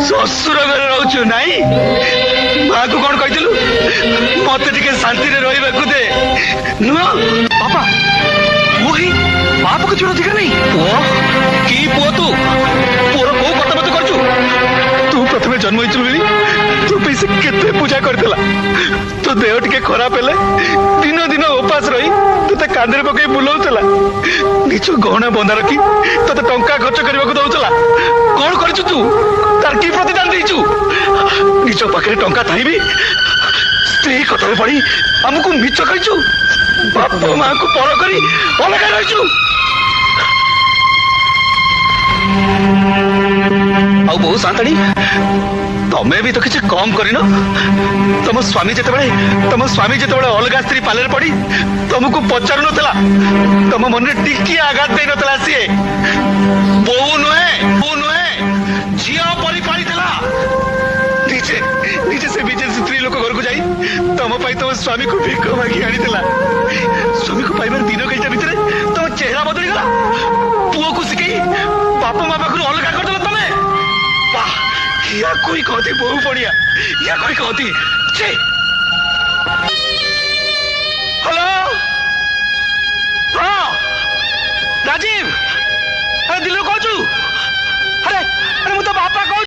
शशुर घर रोचु नाई माँ को कौन कहलु मत टे शांति रहा दे नुह बापा वही बाप को छोड़ अधिकार नहीं पुओ की पुओ तू पुओर कौ कथा मत कर तू प्रथम जन्म हो तू पैसे केते पूजा करदेला तो देह टिके खराब हेले दिन दिन उपास रही तुते कांदरे पकई बुलाऊला निज गहना बंधा रखी तोते टंका खर्च करने को दौला कौन कर तू तार की प्रतिदान देचु निज पाखे टंका थाई स्त्री कथा पड़ी आमको मिछ कहचु बाप माँ को पर करी अलग रहीचु बहु शांताणी तमें भी तो किसी कम करन तुम स्वामी जिते अलग स्त्री पाले पड़ी तुमको पचार नाला तुम मन में टिकी आघात दे नाला सी बो नुहे झील परी पाड़ी निजे निजे से विजय स्त्री लोक घर को जाई तुम तुम स्वामी को भिक मागी आनी स्वामी को पाइबार दिन कईटा भितर तुम चेहरा बदली गला पुओ को शिखई बाप माँ पाखु अलग करदेल तमें या कोई कहती बहु पड़िया या कोई कहती